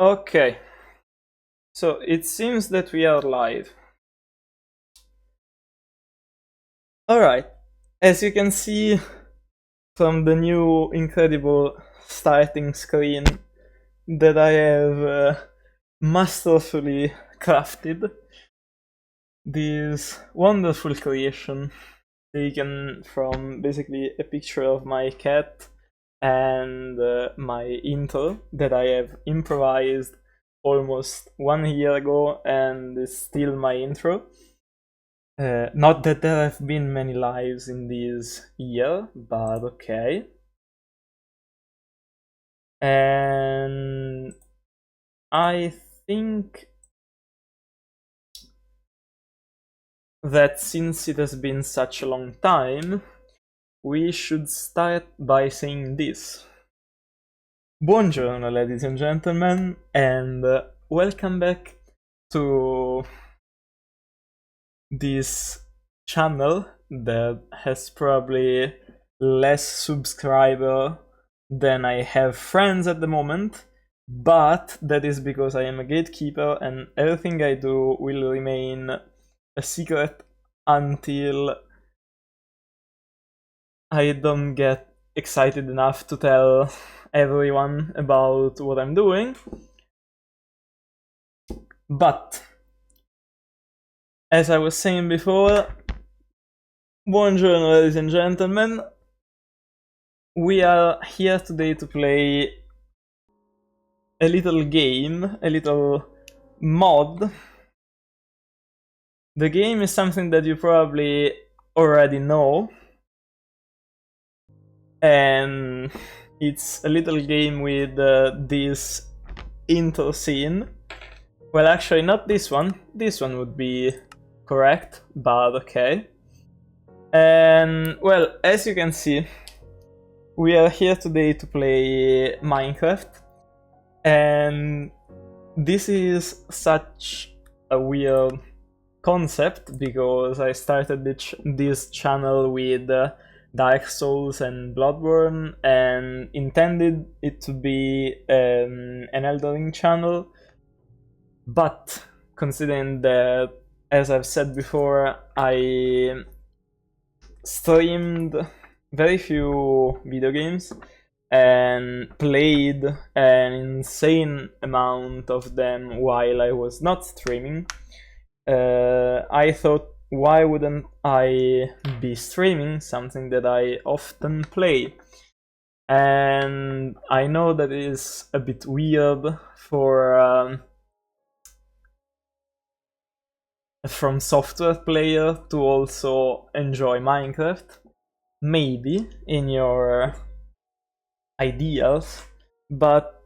Okay, so it seems that we are live. Alright, as you can see from the new incredible starting screen that I have masterfully crafted, this wonderful creation taken from basically a picture of my cat and my intro that I have improvised almost 1 year ago and is still my intro. Not that there have been many lives in this year, but okay. And I think that since it has been such a long time, we should start by saying this. Buongiorno, ladies and gentlemen, and welcome back to this channel that has probably less subscriber than I have friends at the moment, but that is because I am a gatekeeper and everything I do will remain a secret until I don't get excited enough to tell everyone about what I'm doing. But as I was saying before, buongiorno ladies and gentlemen, we are here today to play a little game, a little mod. The game is something that you probably already know, and it's a little game with this intro scene. Well, actually not this one would be correct, but okay. And well, as you can see, we are here today to play Minecraft, and this is such a weird concept because I started this channel with Dark Souls and Bloodborne and intended it to be an Elden Ring channel, but considering that, as I've said before, I streamed very few video games and played an insane amount of them while I was not streaming, I thought, why wouldn't I be streaming something that I often play? And I know that is a bit weird for from software player to also enjoy Minecraft, maybe in your ideals, but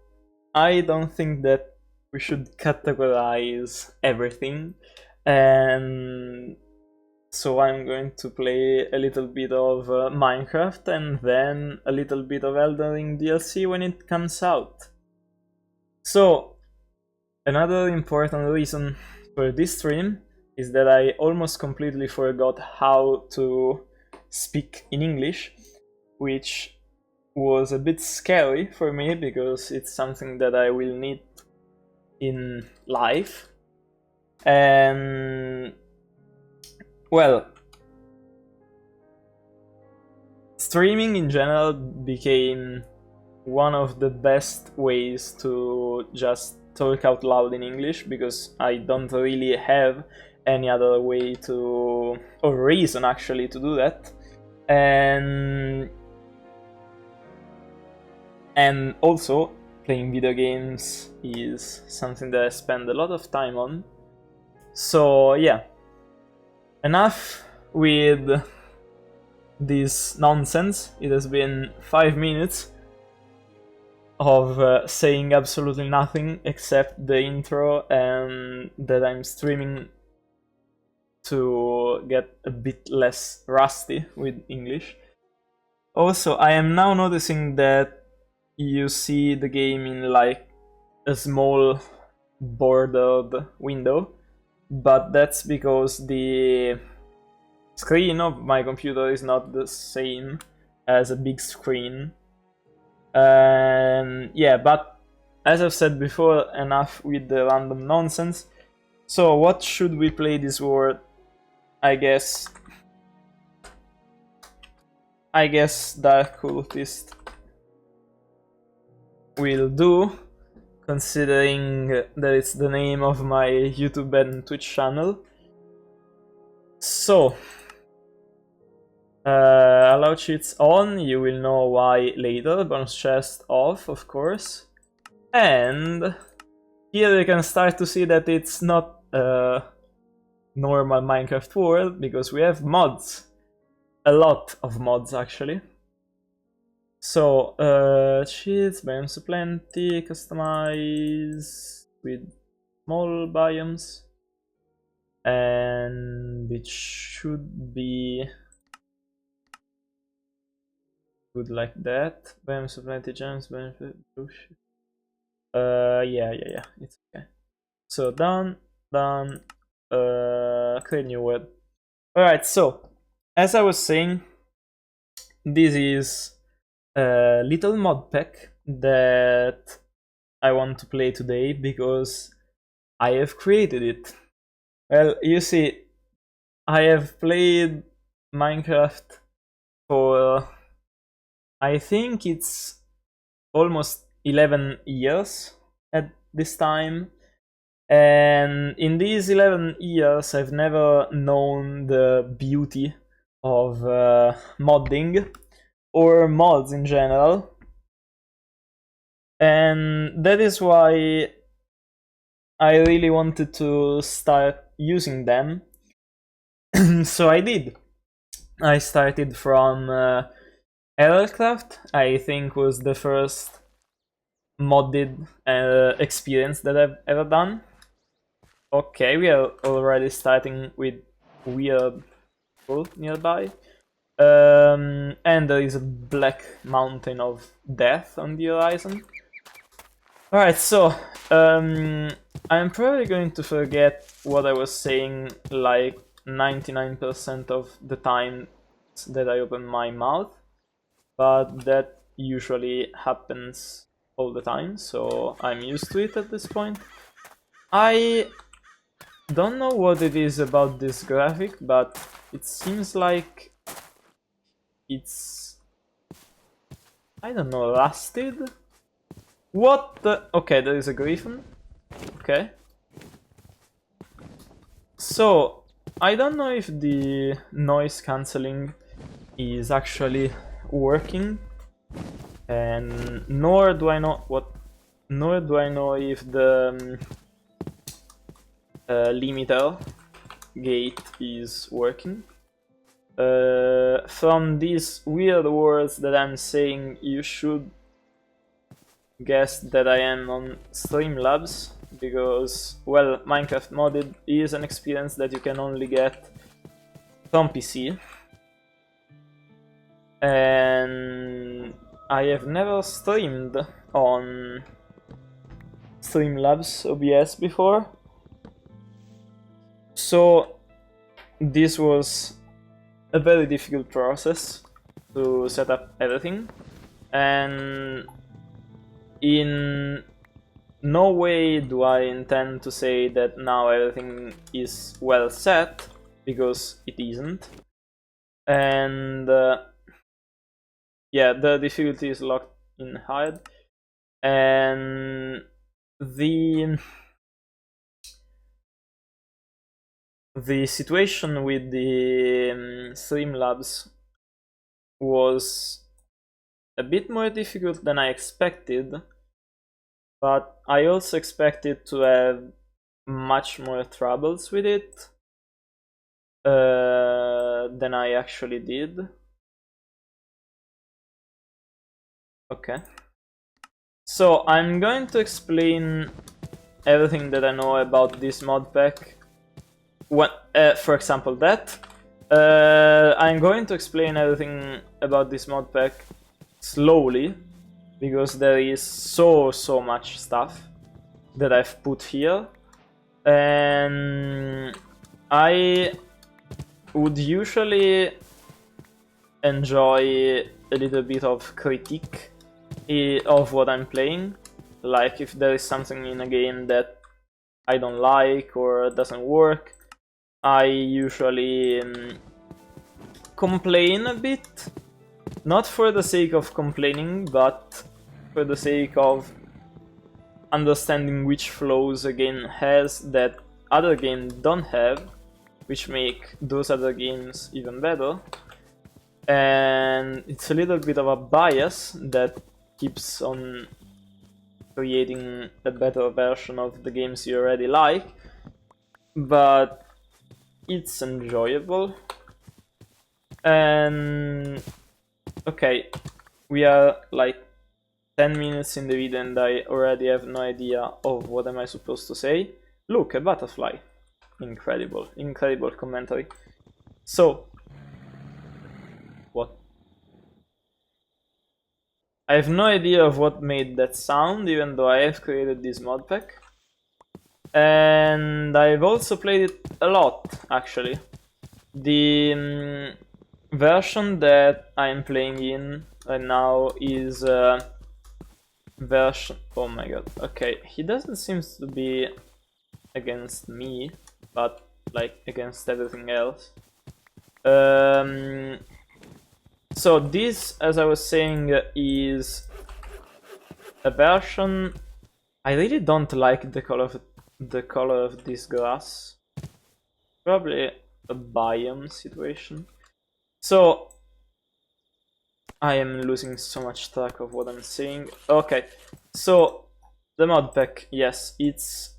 I don't think that we should categorize everything, and so I'm going to play a little bit of Minecraft and then a little bit of Elden Ring DLC when it comes out. So, another important reason for this stream is that I almost completely forgot how to speak in English, which was a bit scary for me because it's something that I will need in life. And well, streaming in general became one of the best ways to just talk out loud in English because I don't really have any other way to, or reason actually, to do that. And also, playing video games is something that I spend a lot of time on. So yeah, enough with this nonsense. It has been 5 minutes of saying absolutely nothing except the intro and that I'm streaming to get a bit less rusty with English. Also, I am now noticing that you see the game in like a small bordered window, but that's because the screen of my computer is not the same as a big screen. Yeah, but as I've said before, enough with the random nonsense. So what should we play this war? I guess Dark Cultist will do, considering that it's the name of my YouTube and Twitch channel. So, allow cheats on, you will know why later, bonus chest off, of course. And here you can start to see that it's not a normal Minecraft world, because we have mods. A lot of mods, actually. So, cheats, biomes plenty, customize with small biomes. And it should be good like that. Biomes plenty, gems, benefit, yeah, it's okay. So, done, create new word. Alright, so, as I was saying, this is a little mod pack that I want to play today because I have created it. Well, you see, I have played Minecraft for, I think it's almost 11 years at this time. And in these 11 years, I've never known the beauty of modding or mods in general. And that is why I really wanted to start using them. So I did. I started from Errorcraft, I think was the first modded experience that I've ever done. Okay, we are already starting with weird people nearby. And there is a black mountain of death on the horizon. Alright, so I'm probably going to forget what I was saying like 99% of the time that I open my mouth, but that usually happens all the time, so I'm used to it at this point. I don't know what it is about this graphic, but it seems like it's, I don't know, rusted? What the? Okay, there is a griffin. Okay. So, I don't know if the noise cancelling is actually working, and nor do I know if the limiter gate is working. From these weird words that I'm saying, you should guess that I am on Streamlabs, because, well, Minecraft Modded is an experience that you can only get from PC. And I have never streamed on Streamlabs OBS before. So this was a very difficult process to set up everything, and in no way do I intend to say that now everything is well set, because it isn't. And yeah, the difficulty is locked in hard, and the situation with the Streamlabs was a bit more difficult than I expected, but I also expected to have much more troubles with it than I actually did. Okay. So I'm going to explain everything that I know about this mod pack. For example, that. I'm going to explain everything about this mod pack slowly, because there is so much stuff that I've put here, and I would usually enjoy a little bit of critique of what I'm playing, Like if there is something in a game that I don't like or doesn't work, I usually complain a bit. Not for the sake of complaining, but for the sake of understanding which flaws a game has that other games don't have, which make those other games even better. And it's a little bit of a bias that keeps on creating a better version of the games you already like, but it's enjoyable. And okay, we are like 10 minutes in the video and I already have no idea of what am I supposed to say. Look, a butterfly. Incredible, incredible commentary. So, what? I have no idea of what made that sound, even though I have created this modpack. And I've also played it a lot, actually. The version that I'm playing in right now is version... Oh my god, okay, he doesn't seem to be against me, but like against everything else. So this, as I was saying, is a version... I really don't like the color of this grass. Probably a biome situation. So I am losing so much track of what I'm saying. Okay, so the modpack, yes, it's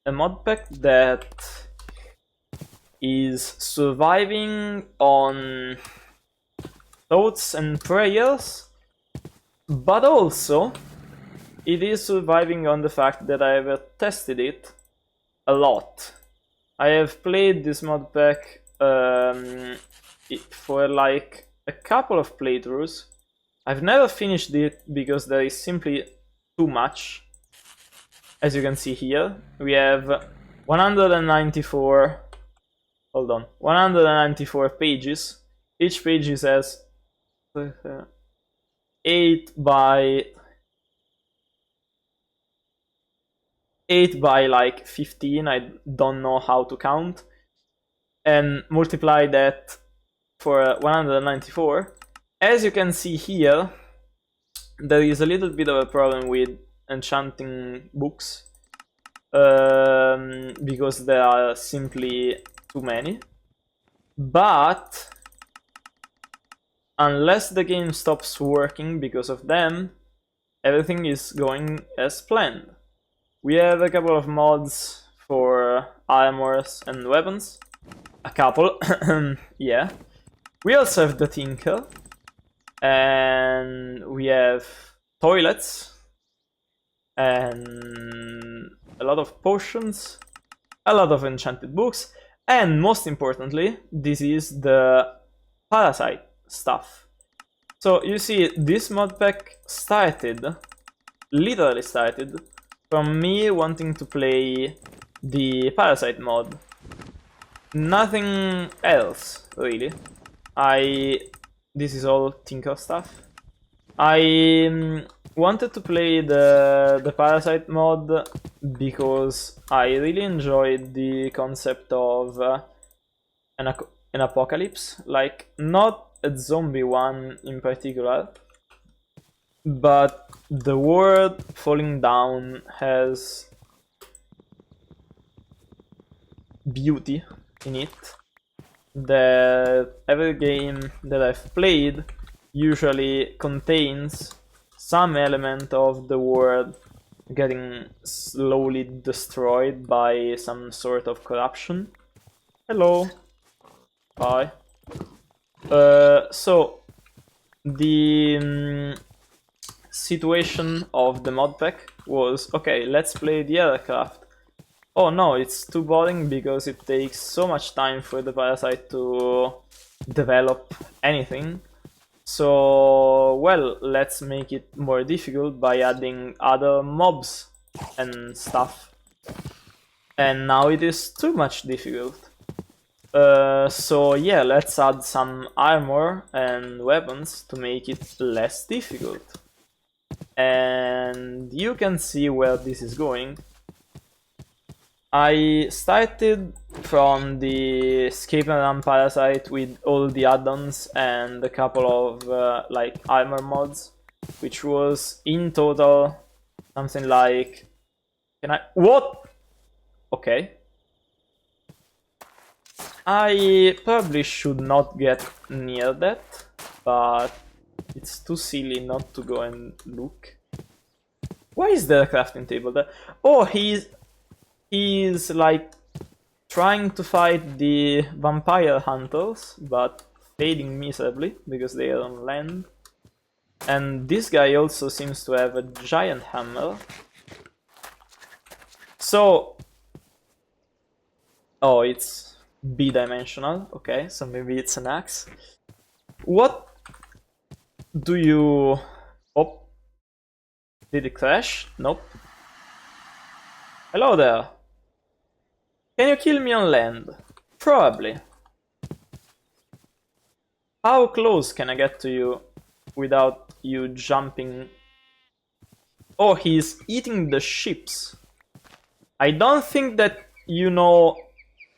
a modpack that is surviving on thoughts and prayers, but also it is surviving on the fact that I have tested it a lot. I have played this modpack for like a couple of playthroughs. I've never finished it because there is simply too much. As you can see here, we have 194... Hold on, 194 pages. Each page has 8 by like 15, I don't know how to count, and multiply that for 194. As you can see here, there is a little bit of a problem with enchanting books, because there are simply too many. But unless the game stops working because of them, everything is going as planned. We have a couple of mods for armors and weapons. A couple, yeah. We also have the Tinker. And we have toilets. And a lot of potions. A lot of enchanted books. And most importantly, this is the Parasite stuff. So you see, this modpack literally started, from me wanting to play the Parasite mod. Nothing else, really. This is all Tinker stuff. I wanted to play the Parasite mod because I really enjoyed the concept of an apocalypse. Like, not a zombie one in particular, but the world falling down has beauty in it that every game that I've played usually contains some element of the world getting slowly destroyed by some sort of corruption. Hello. Bye. So the situation of the modpack was, okay, let's play the aircraft. Oh no, it's too boring because it takes so much time for the Parasite to develop anything. So, well, let's make it more difficult by adding other mobs and stuff. And now it is too much difficult. So yeah, let's add some armor and weapons to make it less difficult. and you can see where this is going. I started from the escape and run parasite with all the add-ons and a couple of like armor mods, which was in total something like, what? Okay. I probably should not get near that, but it's too silly not to go and look. Why is there a crafting table there? Oh, he's like trying to fight the vampire hunters, but failing miserably because they are on land. And this guy also seems to have a giant hammer. So, oh, it's B-dimensional. Okay, so maybe it's an axe. What do you... Oh, did it crash? Nope. Hello there. Can you kill me on land? Probably. How close can I get to you without you jumping? Oh, he's eating the ships. I don't think that you know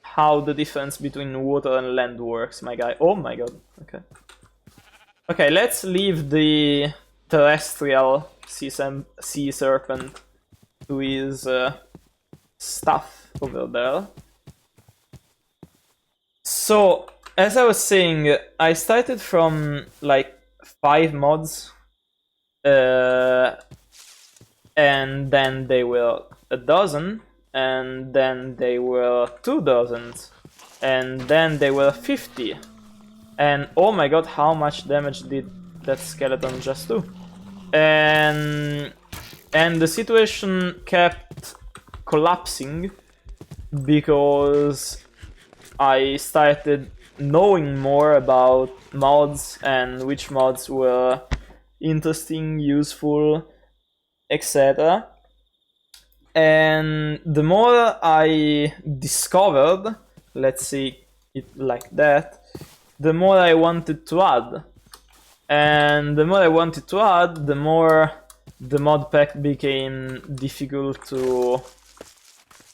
how the difference between water and land works, my guy. Oh my god. Okay. Okay, let's leave the terrestrial sea serpent to his stuff over there. So, as I was saying, I started from like 5 mods, and then they were a dozen, and then they were 2 dozens, and then they were 50. And oh my god, how much damage did that skeleton just do? And the situation kept collapsing because I started knowing more about mods and which mods were interesting, useful, etc. And the more I discovered, let's see it like that, the more I wanted to add. And the more I wanted to add, the more the mod pack became difficult to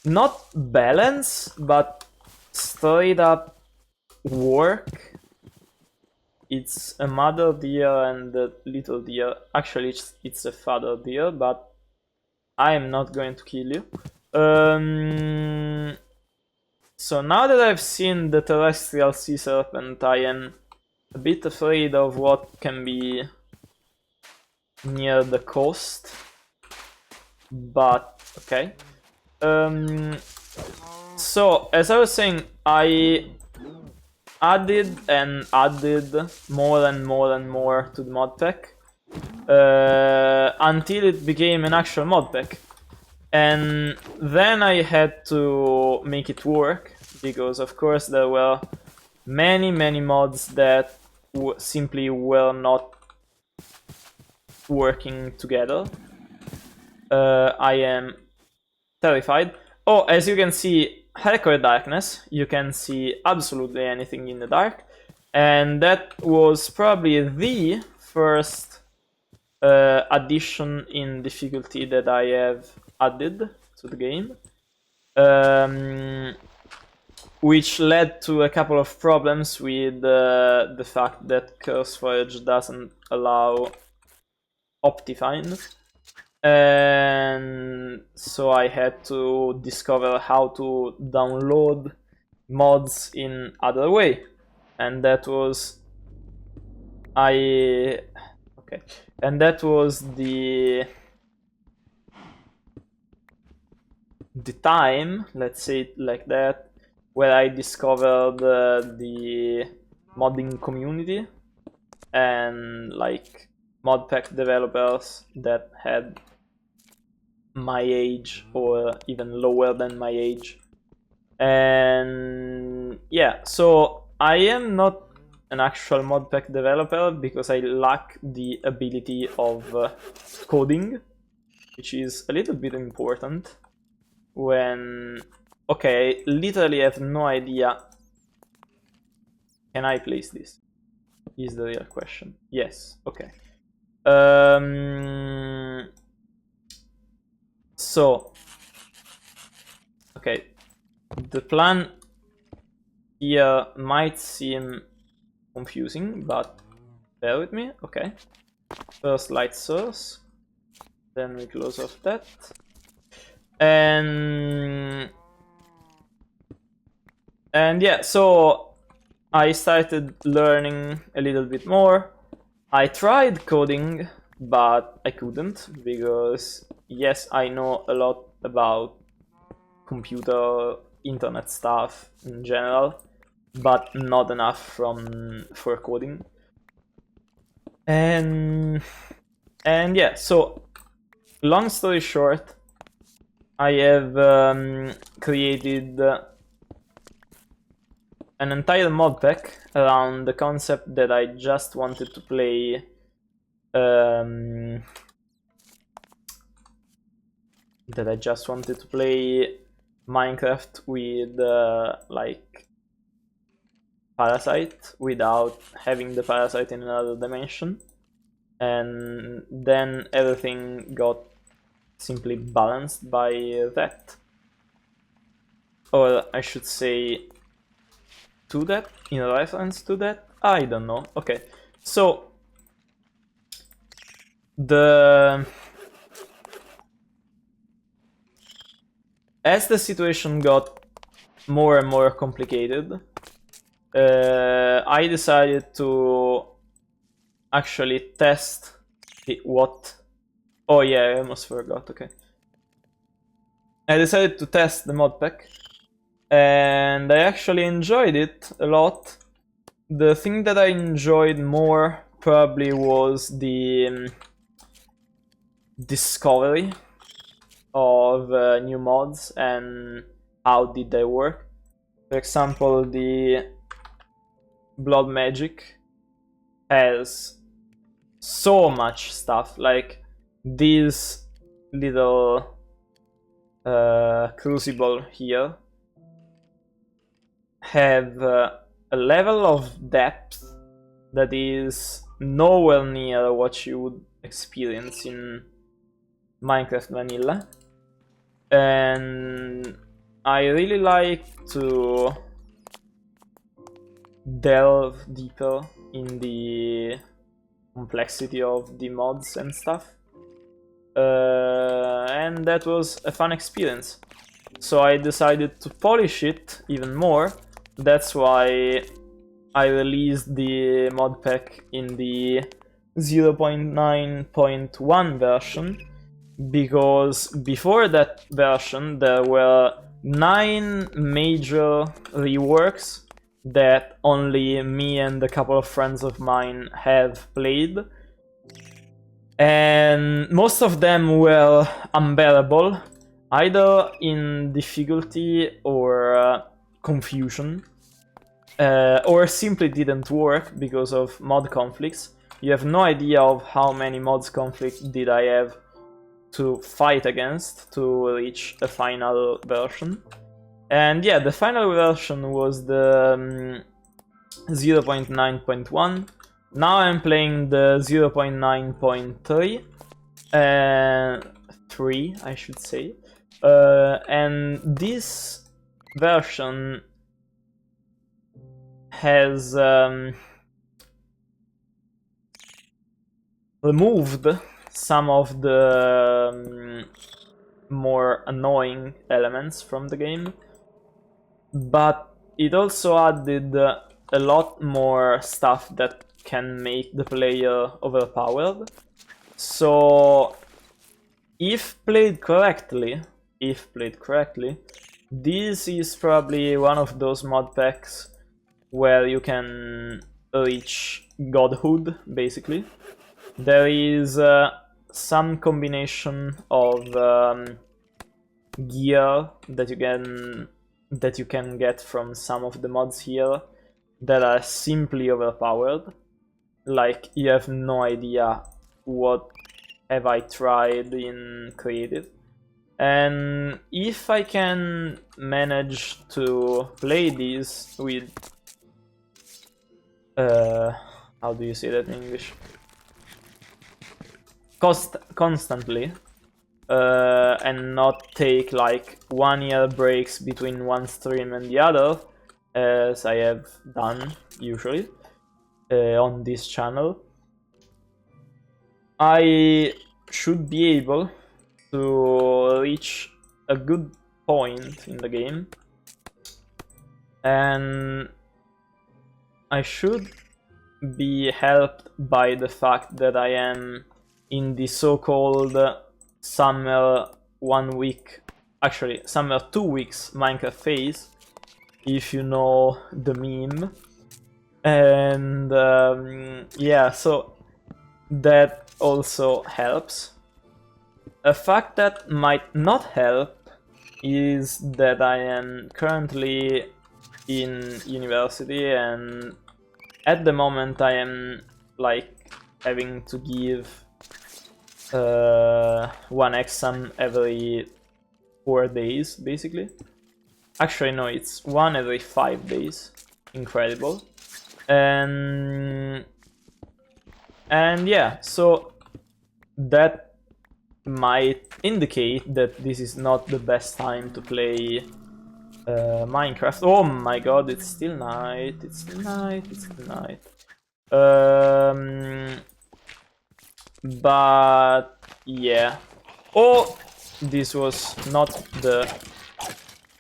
not balance, but straight up work. It's a mother deer and a little deer. Actually, it's a father deer, but I am not going to kill you. So now that I've seen the terrestrial sea serpent, I am a bit afraid of what can be near the coast. But, okay. So, as I was saying, I added and added more and more and more to the mod pack until it became an actual mod pack. And then I had to make it work, because of course there were many mods that simply were not working together. I am terrified. Oh, as you can see, hardcore darkness. You can see absolutely anything in the dark. And that was probably the first addition in difficulty that I have added to the game. Which led to a couple of problems with the fact that CurseForge doesn't allow Optifine. And so I had to discover how to download mods in other way. And that was... And that was the time, let's say it like that, where I discovered the modding community and like mod pack developers that had my age or even lower than my age. And yeah, so I am not an actual mod pack developer because I lack the ability of coding, which is a little bit important when... Okay, literally have no idea. Can I place this? Is the real question. Yes, okay. So, okay, the plan here might seem confusing, but bear with me. Okay, first light source, then we close off that, and yeah, so I started learning a little bit more. I tried coding, but I couldn't, because yes, I know a lot about computer, internet stuff in general, but not enough for coding. And yeah, so long story short, I have created an entire mod pack around the concept that I just wanted to play Minecraft with like Parasite without having the Parasite in another dimension, and then everything got simply balanced by that, or I should say to that, in reference to that. I don't know. Okay, so as the situation got more and more complicated, I decided to actually test what. Oh yeah, I almost forgot. Okay, I decided to test the mod pack, and I actually enjoyed it a lot. The thing that I enjoyed more probably was the discovery of new mods and how did they work. For example, the blood magic has so much stuff, like this little crucible here have a level of depth that is nowhere near what you would experience in Minecraft Vanilla, and I really like to delve deeper in the complexity of the mods and stuff, and that was a fun experience. So I decided to polish it even more. That's why I released the mod pack in the 0.9.1 version, because before that version there were 9 major reworks that only me and a couple of friends of mine have played, and most of them were unbearable, either in difficulty or confusion, or simply didn't work because of mod conflicts. You have no idea of how many mods conflict did I have to fight against to reach a final version. And yeah, the final version was the 0.9.1. Now I'm playing the 0.9.3, 3 I should say, and this version has removed some of the more annoying elements from the game, but it also added a lot more stuff that can make the player overpowered. So if played correctly, this is probably one of those mod packs where you can reach godhood, basically. There is some combination of gear that you can get from some of the mods here that are simply overpowered. Like, you have no idea what have I tried in creative. And if I can manage to play these with how do you say that in English? constantly and not take like 1 year breaks between one stream and the other, as I have done usually on this channel, I should be able to reach a good point in the game, and I should be helped by the fact that I am in the so-called summer 1 week, actually summer 2 weeks Minecraft phase, if you know the meme. And yeah, so that also helps. A fact that might not help is that I am currently in university, and at the moment I am like having to give one exam every 4 days, basically. Actually, no, it's one every 5 days. Incredible. And yeah, so that might indicate that this is not the best time to play Minecraft. Oh my god, it's still night, it's still night, it's still night. But yeah. Oh, this was not the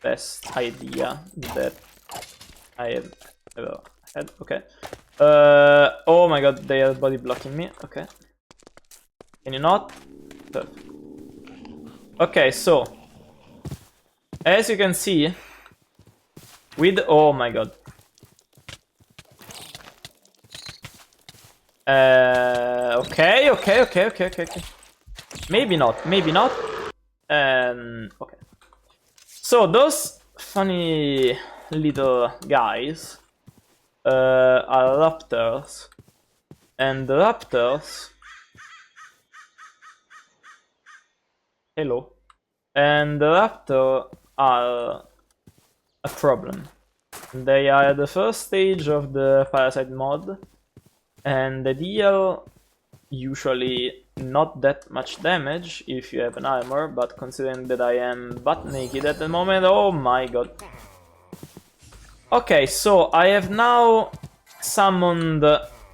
best idea that I have ever had. Okay. Oh my god, they are body blocking me. Okay. Can you not? Perfect. Okay, so as you can see, with oh my god. Okay. Maybe not, maybe not. Okay. So those funny little guys are raptors, and the raptors. Hello. And the raptor are a problem. They are the first stage of the Parasite mod, and they deal usually not that much damage if you have an armor, but considering that I am butt naked at the moment, oh my god. Okay, so I have now summoned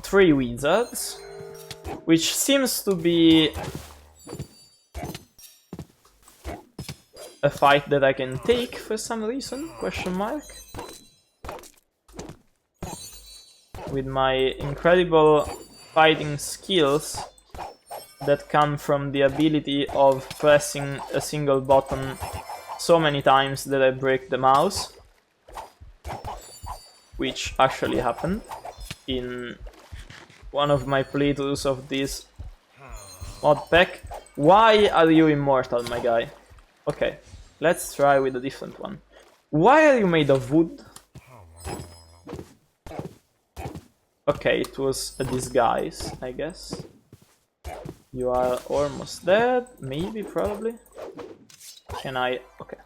3 wizards, which seems to be a fight that I can take for some reason, question mark. With my incredible fighting skills that come from the ability of pressing a single button so many times that I break the mouse. Which actually happened in one of my playthroughs of this modpack. Why are you immortal, my guy? Okay, let's try with a different one. Why are you made of wood? Okay, it was a disguise, I guess. You are almost dead, maybe, probably. Can I? Okay.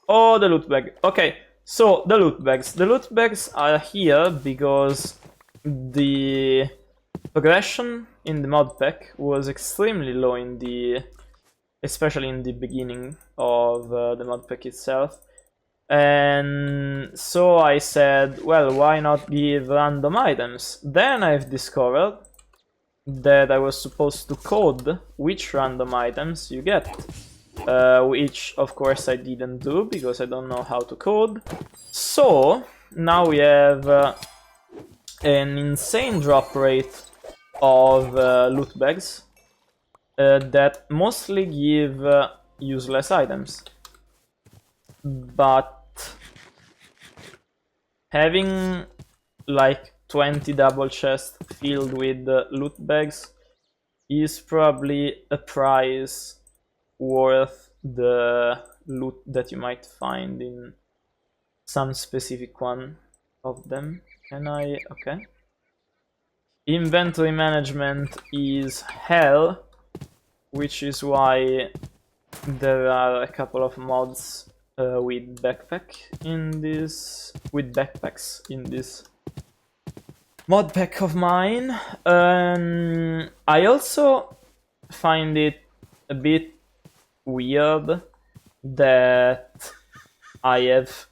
Oh, the loot bag. Okay, so the loot bags. The loot bags are here because the progression in the mod pack was extremely low in the, especially in the beginning of the mod pack itself. And so I said, well, why not give random items? Then I've discovered that I was supposed to code which random items you get. Which of course I didn't do because I don't know how to code. So now we have an insane drop rate of loot bags that mostly give useless items. But having like 20 double chests filled with loot bags is probably a price worth the loot that you might find in some specific one of them. Can I? Okay. Inventory management is hell, which is why there are a couple of mods with backpacks in this mod pack of mine. I also find it a bit weird that I have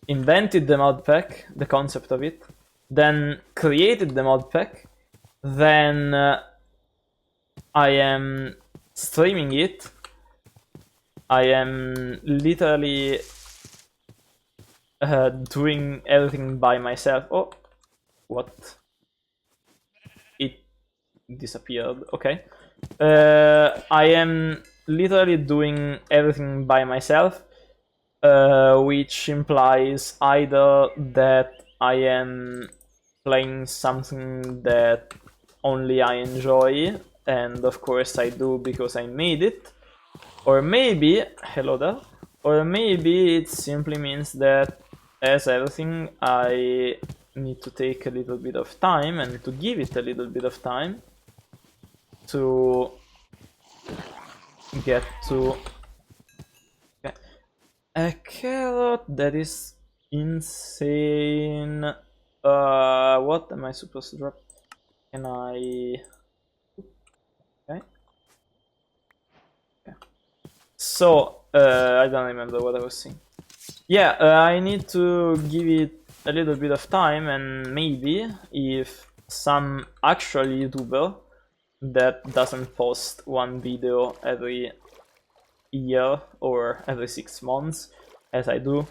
invented the modpack, the concept of it, then created the modpack, then I am streaming it. I am literally doing everything by myself. Oh, what? It disappeared. Okay. I am literally doing everything by myself, which implies either that I am playing something that only I enjoy, and of course I do because I made it, or maybe, hello there, or maybe it simply means that, as everything, I need to take a little bit of time and to give it a little bit of time to get to... Okay. A carrot, that is insane. What am I supposed to drop? Can I... Okay. Okay. So, I don't remember what I was saying. Yeah, I need to give it a little bit of time, and maybe if some actual YouTuber that doesn't post one video every year or every 6 months, as I do,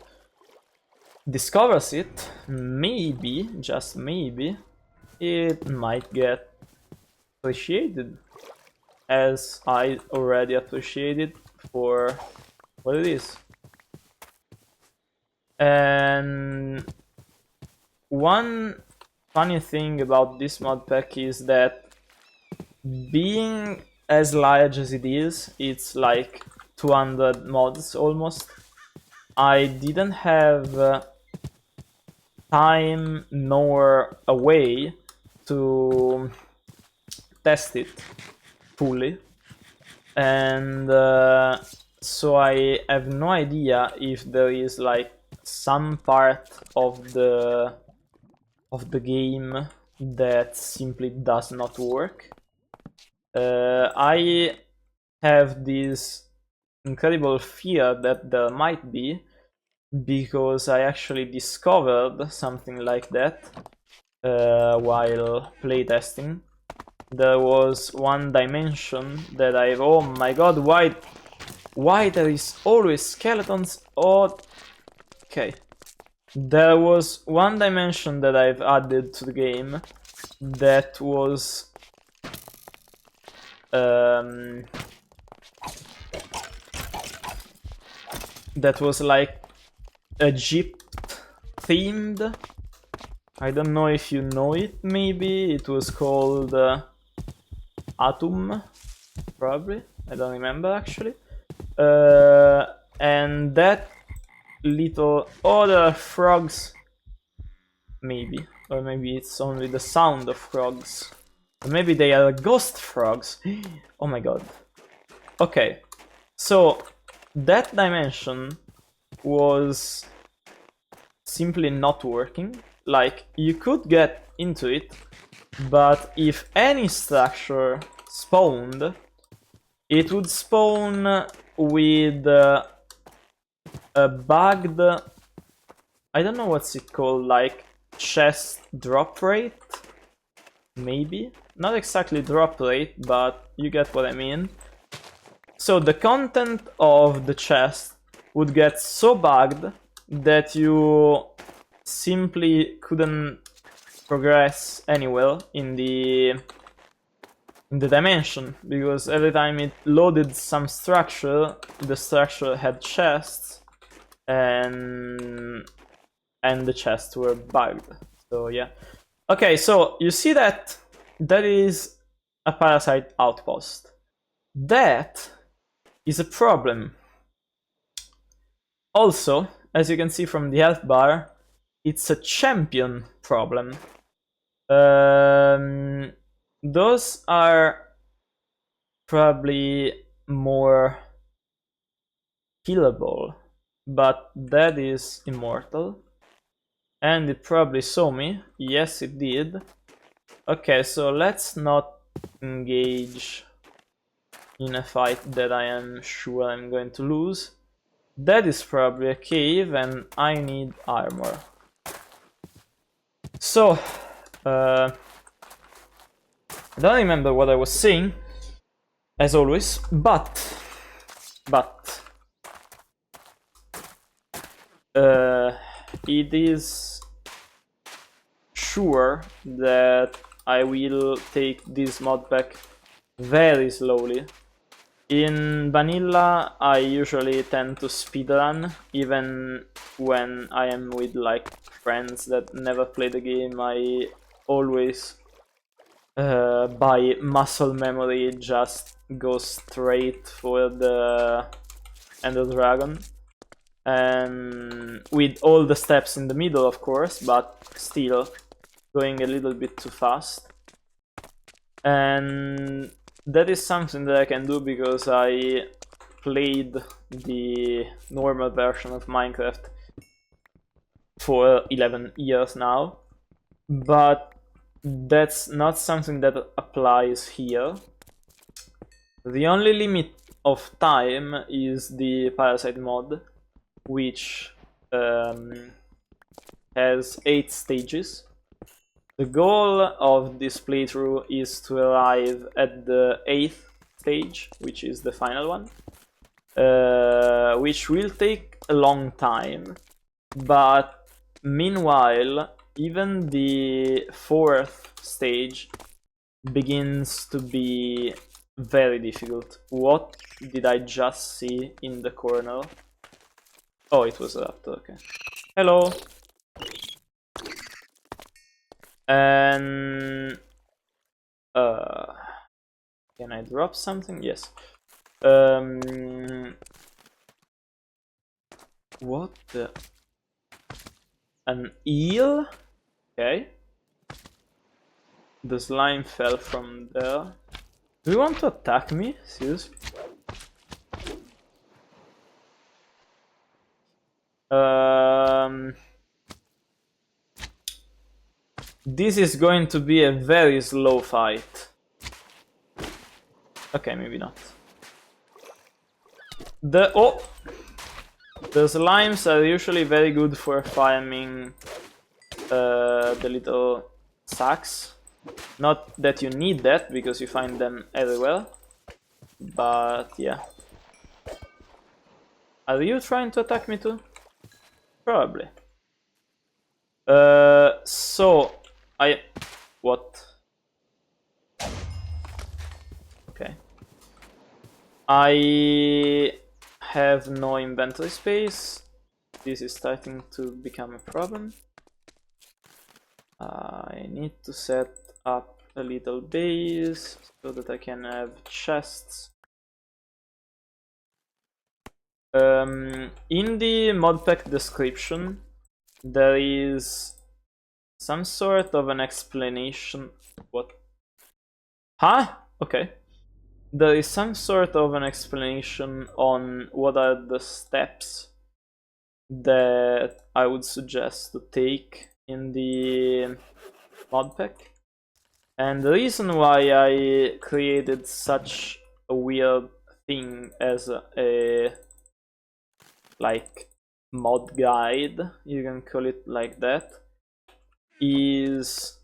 discovers it, maybe, just maybe, it might get appreciated, as I already appreciate it for what it is. And one funny thing about this mod pack is that, being as large as it is, it's like 200 mods almost, I didn't have time nor a way to test it fully, and so I have no idea if there is like some part of the game that simply does not work. I have this incredible fear that there might be, because I actually discovered something like that while playtesting. There was one dimension that oh my god, why there is always skeletons? Oh, okay. There was one dimension that I've added to the game that was like Egypt themed. I don't know if you know it, maybe it was called Atum, probably, I don't remember actually. And that little other frogs, maybe, or maybe it's only the sound of frogs, or maybe they are ghost frogs. Oh my god. Okay, so that dimension was simply not working. Like, you could get into it, but if any structure spawned, it would spawn with a bugged, I don't know what's it called, like chest drop rate, maybe? Not exactly drop rate, but you get what I mean. So the content of the chest would get so bugged that you simply couldn't progress anywhere in the dimension, because every time it loaded some structure, the structure had chests, and the chests were bugged. So yeah. Okay, so you see that is a parasite outpost. That is a problem. Also, as you can see from the health bar, it's a champion problem. Those are probably more killable, but that is immortal. And it probably saw me. Yes, it did. Okay, so let's not engage in a fight that I am sure I'm going to lose. That is probably a cave, and I need armor. So, I don't remember what I was saying, as always, but it is sure that I will take this mod pack very slowly. In vanilla, I usually tend to speedrun, even when I am with like friends that never play the game. I always, by muscle memory, just go straight for the Ender Dragon. And with all the steps in the middle, of course, but still going a little bit too fast. And that is something that I can do because I played the normal version of Minecraft for 11 years now, but that's not something that applies here. The only limit of time is the Parasite mod, which has 8 stages. The goal of this playthrough is to arrive at the 8th stage, which is the final one, which will take a long time, but meanwhile, even the 4th stage begins to be very difficult. What did I just see in the corner? Oh, it was a raptor, okay. Hello! And can I drop something? Yes. What the? An eel? Okay. The slime fell from there. Do you want to attack me? Seriously? This is going to be a very slow fight. Okay, maybe not. The slimes are usually very good for farming the little sacks. Not that you need that, because you find them everywhere. But yeah. Are you trying to attack me too? Probably. What? Okay. I have no inventory space. This is starting to become a problem. I need to set up a little base so that I can have chests. In the modpack description, there is some sort of an explanation. What? Huh? Okay. There is some sort of an explanation on what are the steps that I would suggest to take in the modpack. And the reason why I created such a weird thing as a like mod guide, you can call it like that, is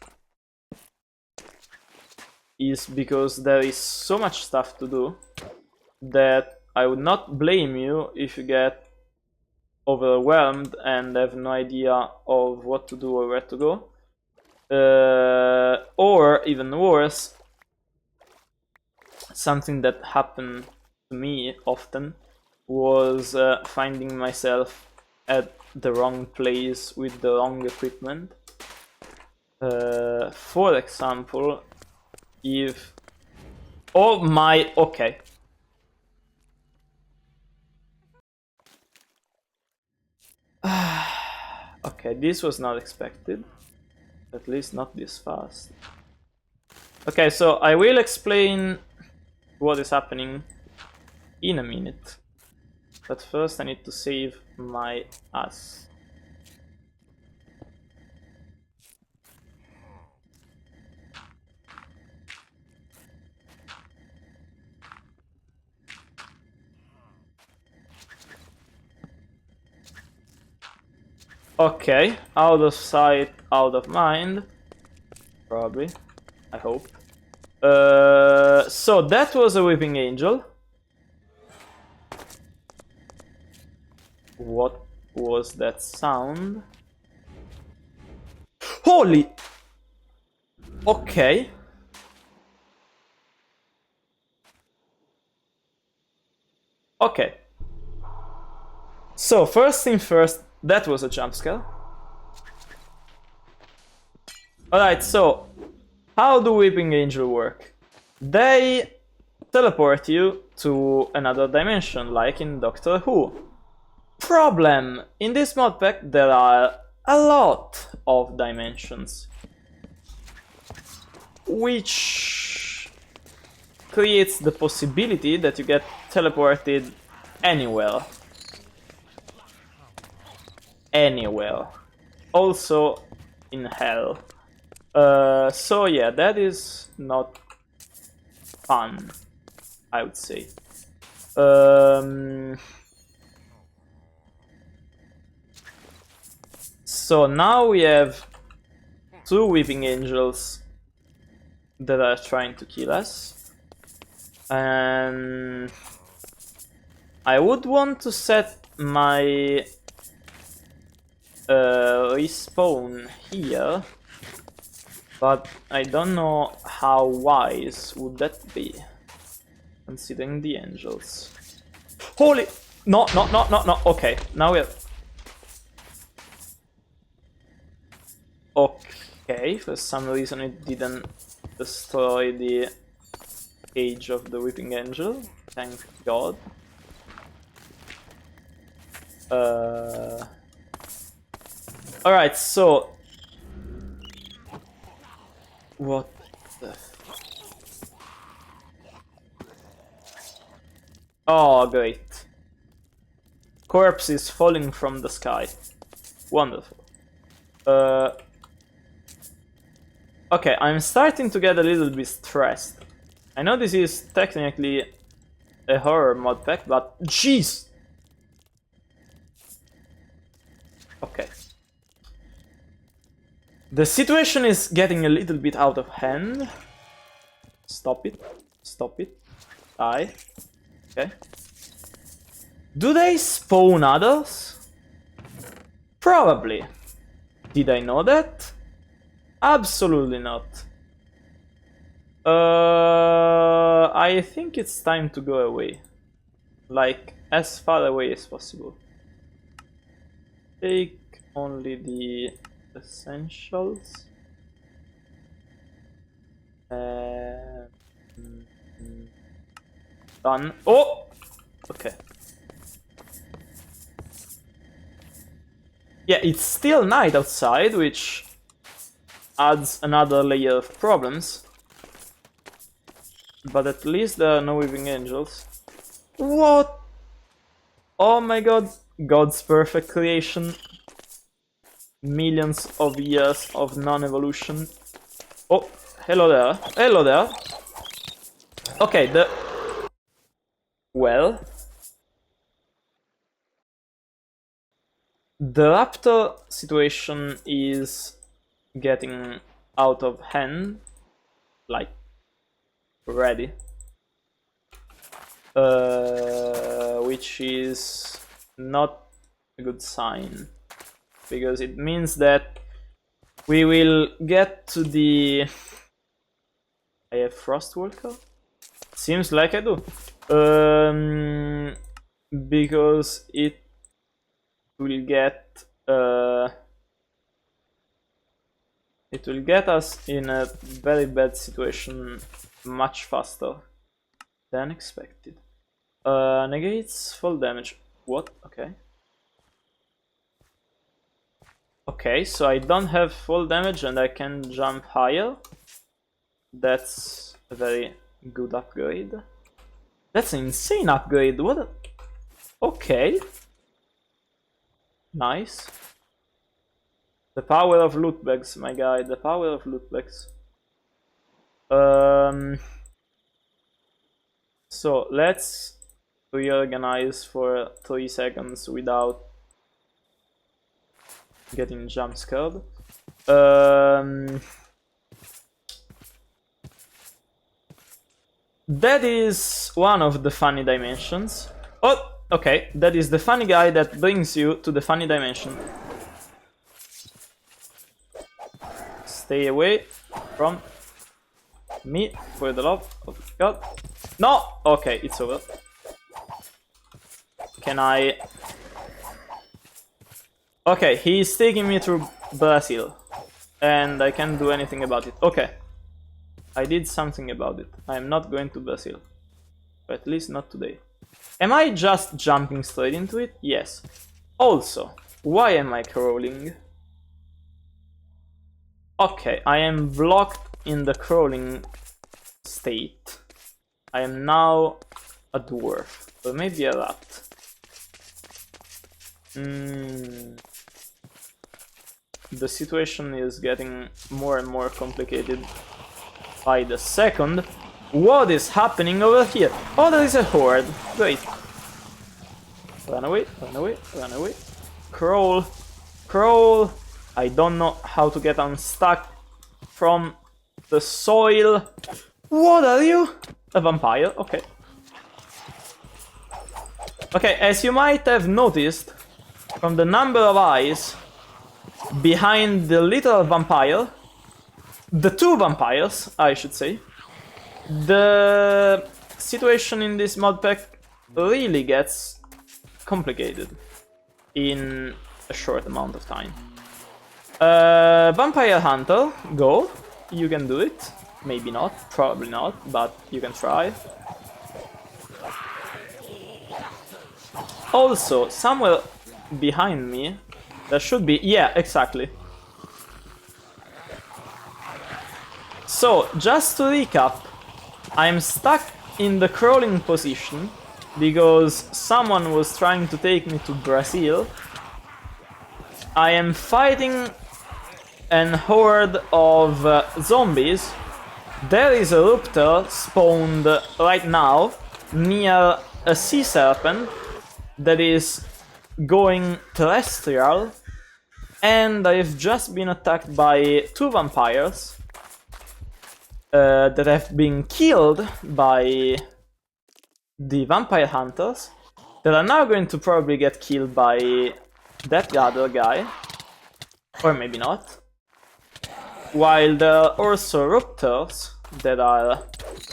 because there is so much stuff to do that I would not blame you if you get overwhelmed and have no idea of what to do or where to go. Or even worse, something that happened to me often was finding myself at the wrong place with the wrong equipment. For example, if... Oh my... Okay. Okay, this was not expected. At least not this fast. Okay, so I will explain what is happening in a minute. But first I need to save my ass. Okay, out of sight, out of mind. Probably. I hope. So that was a Weeping Angel. What was that sound? Holy! Okay. Okay. So, first thing first, that was a jump scare. Alright, so, how do Weeping Angel work? They teleport you to another dimension, like in Doctor Who. Problem! In this mod pack, there are a lot of dimensions, which creates the possibility that you get teleported anywhere. Anywhere. Also in hell. So yeah, that is not fun, I would say. So now we have two Weeping Angels that are trying to kill us. And I would want to set my respawn here, but I don't know how wise would that be, considering the angels. Holy! No, no, no, no, no. Okay, now we have... Okay, for some reason it didn't destroy the cage of the Weeping Angel. Thank God. Alright, so... What the... Oh, great. Corpses falling from the sky. Wonderful. Okay, I'm starting to get a little bit stressed. I know this is technically a horror mod pack, but jeez! Okay. The situation is getting a little bit out of hand. Stop it. Stop it. Die. Okay. Do they spawn others? Probably. Did I know that? Absolutely not. I think it's time to go away. Like, as far away as possible. Take only the essentials. Done. Oh! Okay. Yeah, it's still night outside, which adds another layer of problems. But at least there are no Weeping Angels. What? Oh my god. God's perfect creation. Millions of years of non-evolution. Oh, hello there. Hello there. Okay, the... Well... The raptor situation is getting out of hand. Like, ready. Which is not a good sign. Because it means that we will get to the... I have Frostwalker? Seems like I do. Because it will get... it will get us in a very bad situation much faster than expected. Negates full damage. What? Okay. Okay, so I don't have full damage and I can jump higher. That's a very good upgrade. That's an insane upgrade. What a... Okay. Nice. The power of loot bags, my guy. The power of loot bags. So let's reorganize for 3 seconds without getting jump scared. That is one of the funny dimensions. Oh, okay, that is the funny guy that brings you to the funny dimension. Stay away from me, for the love of God. No! Okay, it's over. Can I... Okay, he's taking me through Brazil. And I can't do anything about it. Okay. I did something about it. I am not going to Brazil. Or at least not today. Am I just jumping straight into it? Yes. Also, why am I crawling? Okay, I am blocked in the crawling state. I am now a dwarf. Or maybe a rat. The situation is getting more and more complicated by the second. What is happening over here? Oh, there is a horde. Great. Run away, run away, run away. Crawl, crawl. I don't know how to get unstuck from the soil. What are you? A vampire, okay. Okay, as you might have noticed, from the number of eyes behind the little vampire, the two vampires, I should say, the situation in this mod pack really gets complicated in a short amount of time. Vampire Hunter, go. You can do it. Maybe not, probably not, but you can try. Also, somewhere behind me, there should be... Yeah, exactly. So, just to recap, I'm stuck in the crawling position because someone was trying to take me to Brazil. I am fighting an horde of zombies. There is a Ruptor spawned right now near a sea serpent that is going terrestrial, and I've just been attacked by two vampires that have been killed by the vampire hunters that are now going to probably get killed by that other guy, or maybe not, while there are also Ruptors that are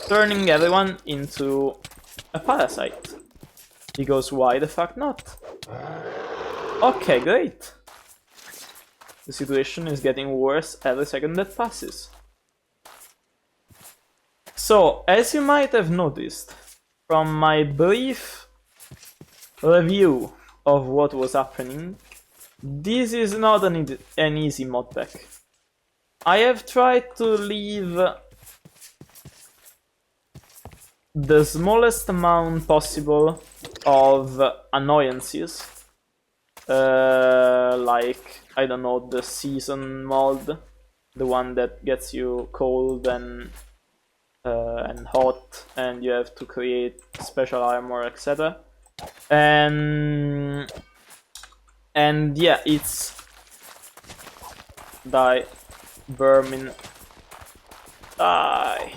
turning everyone into a parasite. Because why the fuck not? Okay, great. The situation is getting worse every second that passes. So, as you might have noticed from my brief review of what was happening, this is not an easy mod pack. I have tried to leave the smallest amount possible of annoyances, like, I don't know, the season mod, the one that gets you cold and hot, and you have to create special armor, etc. And yeah, it's die, vermin, die.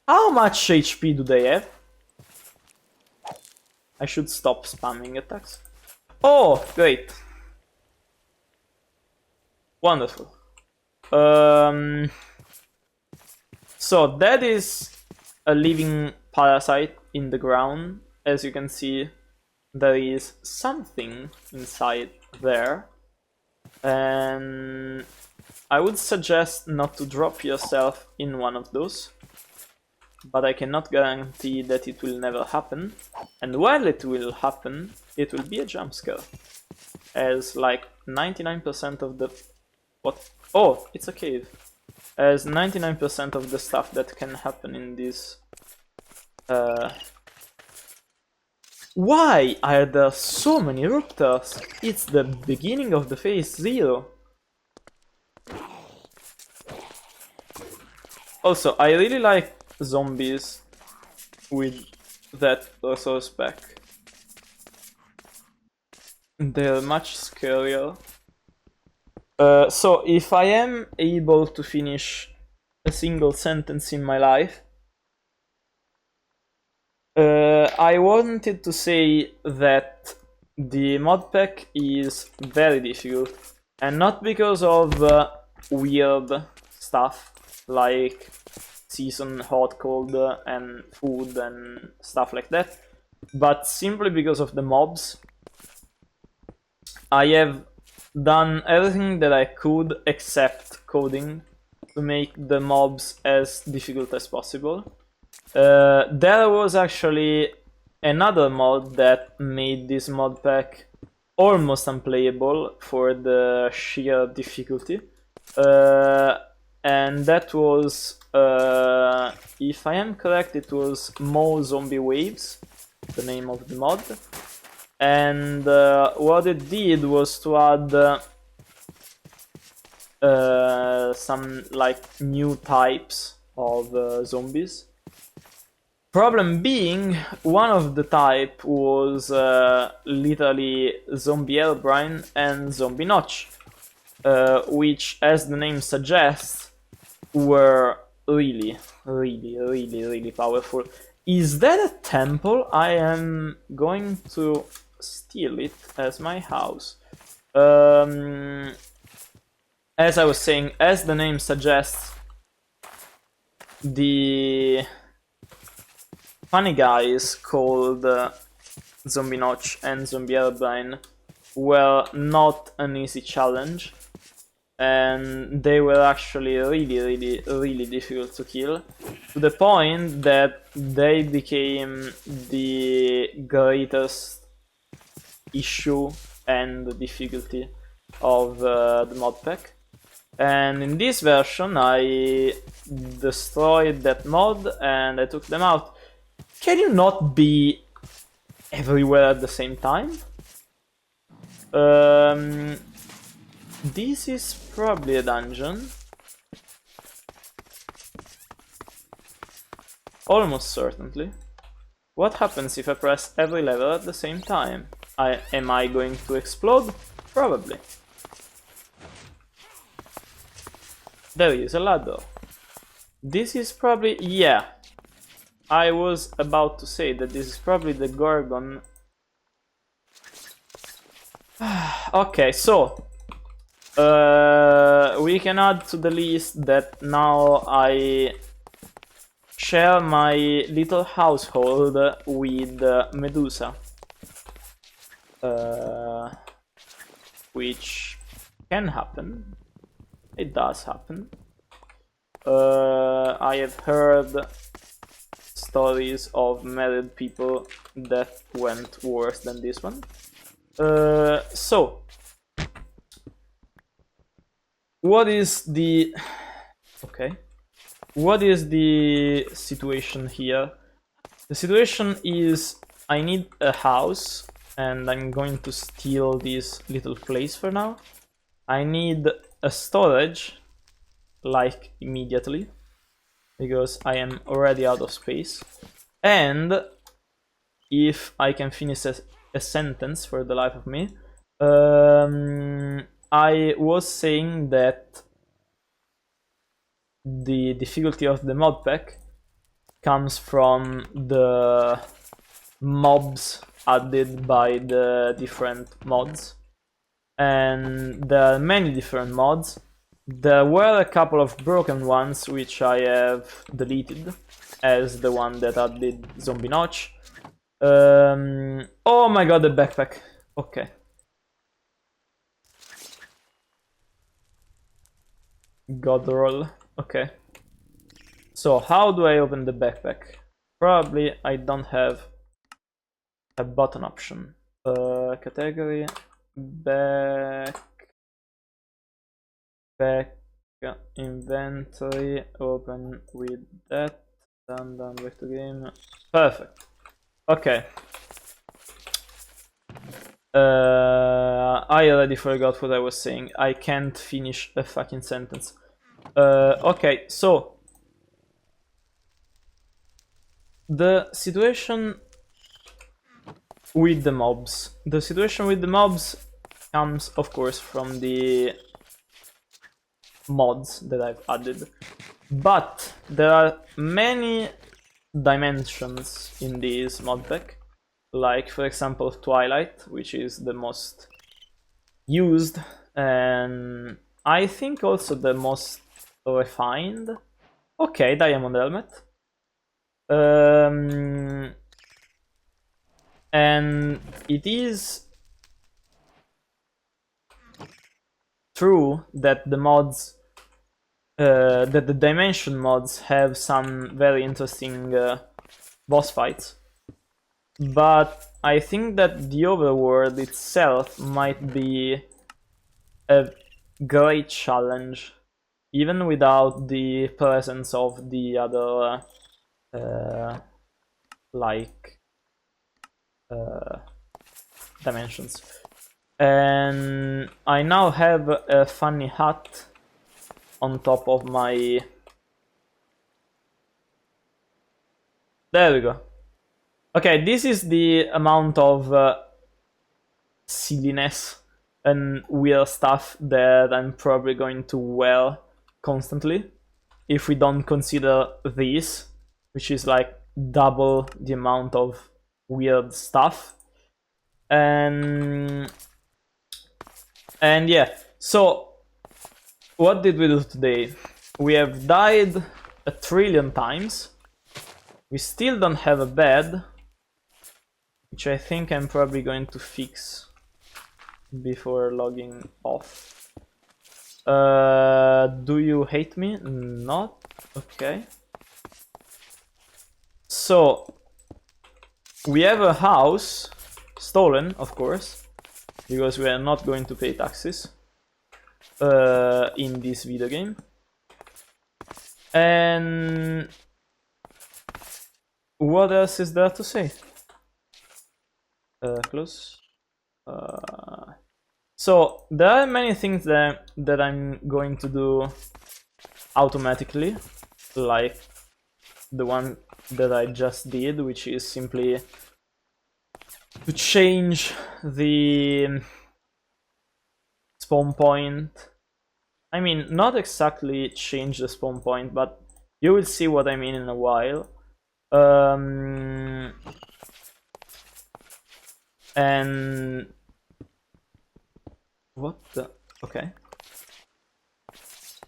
How much HP do they have? I should stop spamming attacks. Oh, great. Wonderful. So that is a living parasite in the ground. As you can see, there is something inside there. And I would suggest not to drop yourself in one of those. But I cannot guarantee that it will never happen. And while it will happen, it will be a jump scare. As like 99% of the... What? Oh, it's a cave. As 99% of the stuff that can happen in this... Why are there so many Ruptors? It's the beginning of the phase 0. Also, I really like zombies with that resource pack. They're much scarier So if I am able to finish a single sentence in my life, I wanted to say that the modpack is very difficult, and not because of weird stuff like season, hot, cold, and food and stuff like that, but simply because of the mobs. I have done everything that I could except coding to make the mobs as difficult as possible. There was actually another mod that made this mod pack almost unplayable for the sheer difficulty. And that was, if I am correct, it was Mo Zombie Waves, the name of the mod. And what it did was to add some like new types of zombies. Problem being, one of the type was literally Zombie Herobrine and Zombie Notch, which, as the name suggests, were really powerful. Is that a temple? I am going to steal it as my house. As I was saying, as the name suggests, the funny guys called Zombie Notch and Zombie Herobrine were not an easy challenge, and they were actually really difficult to kill, to the point that they became the greatest issue and difficulty of the modpack. And in this version I destroyed that mod and I took them out. Can you not be everywhere at the same time? This is probably a dungeon. Almost certainly. What happens if I press every lever at the same time? Am I going to explode? Probably. There is a ladder. This is probably... yeah. I was about to say that this is probably the Gorgon. Okay, so... we can add to the list that now I share my little household with Medusa. Which can happen. It does happen. I have heard stories of married people that went worse than this one. So, what is the... okay. What is the situation here? The situation is I need a house, and I'm going to steal this little place for now. I need a storage, like immediately, because I am already out of space. And if I can finish a sentence for the life of me, I was saying that the difficulty of the mod pack comes from the mobs added by the different mods. And there are many different mods. There were a couple of broken ones which I have deleted, as the one that added Zombie Notch. Oh my god, the backpack. Okay. God roll. Okay. So how do I open the backpack? Probably I don't have a button option. Category, back, inventory, open with that, done, back to game. Perfect. Okay. I already forgot what I was saying. I can't finish a fucking sentence. Okay, so the situation with the mobs. The situation with the mobs comes, of course, from the mods that I've added. But there are many dimensions in this mod pack, like for example Twilight, which is the most used and I think also the most refined. Okay, Diamond Helmet. And it is true that the mods, that the dimension mods have some very interesting boss fights, but I think that the overworld itself might be a great challenge, even without the presence of the other dimensions. And I now have a funny hat on top of my... There we go. Okay, this is the amount of silliness and weird stuff that I'm probably going to wear constantly, if we don't consider this, which is like double the amount of weird stuff. And yeah, so what did we do today? We have died 1 trillion times. We still don't have a bed, which I think I'm probably going to fix before logging off. Do you hate me? Not? Okay. So, we have a house, stolen, of course, because we are not going to pay taxes in this video game. And what else is there to say? Close. So there are many things that I'm going to do automatically, like the one that I just did, which is simply to change the spawn point. I mean, not exactly change the spawn point, but you will see what I mean in a while. And what the... Okay.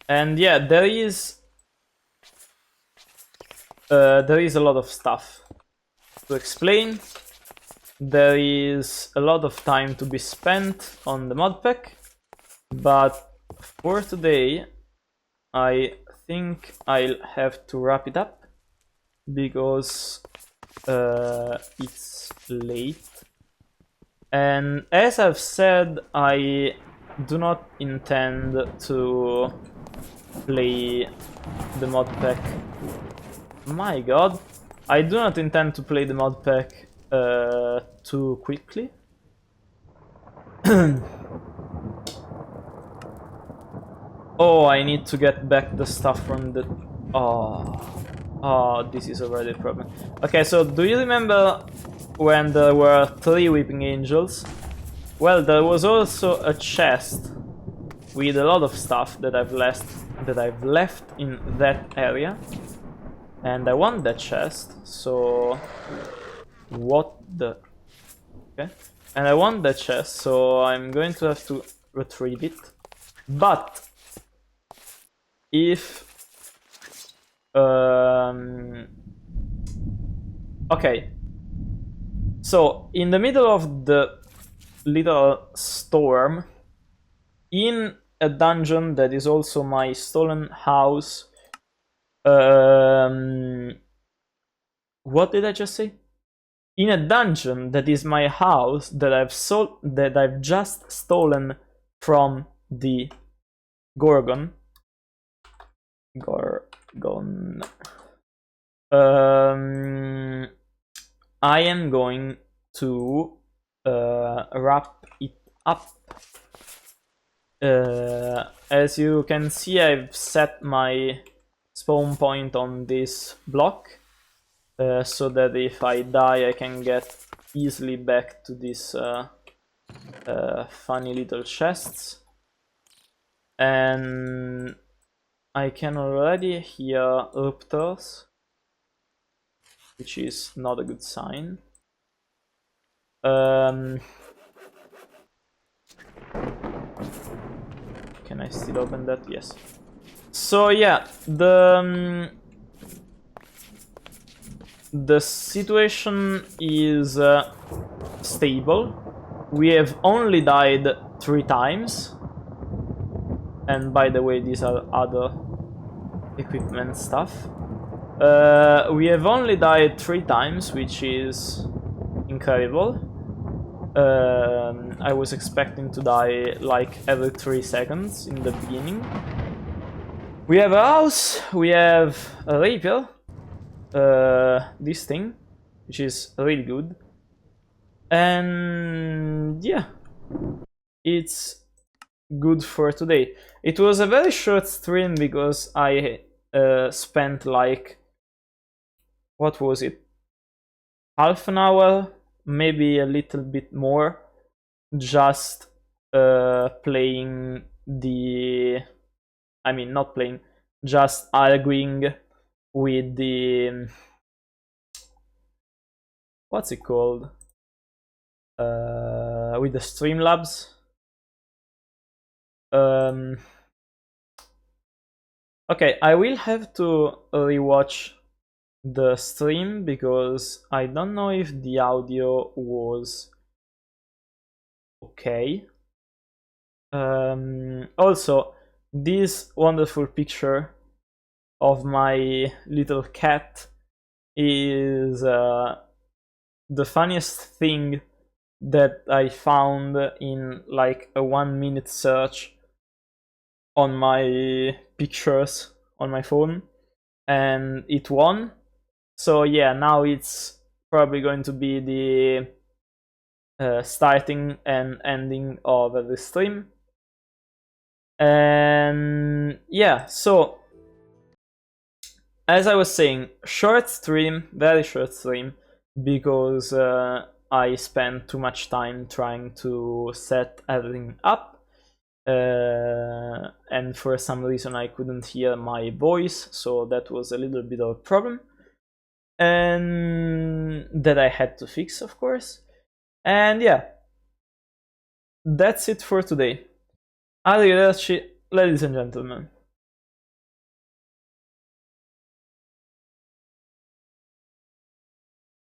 And yeah, there is a lot of stuff to explain. There is a lot of time to be spent on the mod pack, but for today I think I'll have to wrap it up because it's late. And as I've said, I do not intend to play the mod pack. My god. I do not intend to play the mod pack too quickly. Oh, I need to get back the stuff from the... Oh, this is already a problem. Okay, so do you remember when there were 3 weeping angels? Well, there was also a chest with a lot of stuff that I've left in that area, and I want that chest. So what the... Okay, and I want that chest, so I'm going to have to retrieve it. But if okay, so in the middle of the little storm, in a dungeon that is also my stolen house, what did I just say? In a dungeon that is my house that I've just stolen from the Gorgon. I am going to wrap it up. As you can see, I've set my spawn point on this block, so that if I die I can get easily back to these funny little chests. And I can already hear raptors, which is not a good sign. Can I still open that? Yes. So yeah, the situation is stable. We have only died 3 times. And by the way, these are other equipment stuff. We have only died 3 times, which is incredible. I was expecting to die like every 3 seconds in the beginning. We have a house, we have a rapier, this thing, which is really good. And yeah, it's good for today. It was a very short stream because I spent like, what was it? Half an hour, maybe a little bit more, just playing the... I mean, not playing, just arguing with the... What's it called? With the Streamlabs. Okay, I will have to rewatch the stream because I don't know if the audio was okay. Also, this wonderful picture of my little cat is the funniest thing that I found in like a 1-minute search on my pictures on my phone, and it won. So yeah, now it's probably going to be the starting and ending of the stream. And yeah, so as I was saying, short stream, very short stream, because I spent too much time trying to set everything up, and for some reason I couldn't hear my voice, so that was a little bit of a problem, and that I had to fix, of course. And yeah, that's it for today. Arrivederci, ladies and gentlemen.